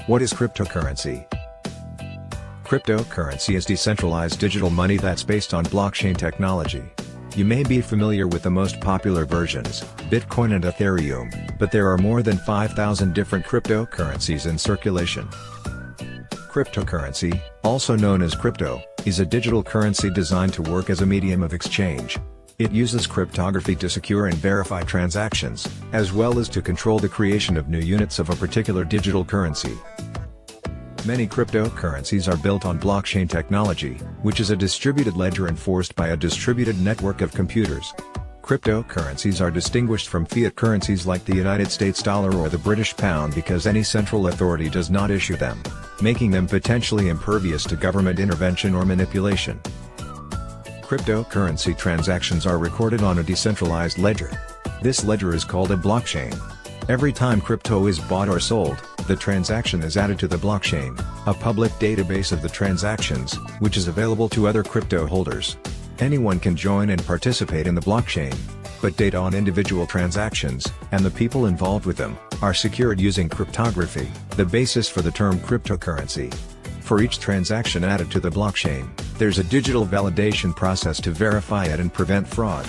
What is cryptocurrency? Cryptocurrency is decentralized digital money that's based on blockchain technology. You may be familiar with the most popular versions, Bitcoin and Ethereum, but there are more than 5,000 different cryptocurrencies in circulation. Cryptocurrency, also known as crypto, is a digital currency designed to work as a medium of exchange. It uses cryptography to secure and verify transactions, as well as to control the creation of new units of a particular digital currency. Many cryptocurrencies are built on blockchain technology, which is a distributed ledger enforced by a distributed network of computers. Cryptocurrencies are distinguished from fiat currencies like the United States dollar or the British pound because any central authority does not issue them, making them potentially impervious to government intervention or manipulation. Cryptocurrency transactions are recorded on a decentralized ledger. This ledger is called a blockchain. Every time crypto is bought or sold, the transaction is added to the blockchain, a public database of the transactions, which is available to other crypto holders. Anyone can join and participate in the blockchain, but data on individual transactions, and the people involved with them, are secured using cryptography, the basis for the term cryptocurrency. For each transaction added to the blockchain, there's a digital validation process to verify it and prevent fraud.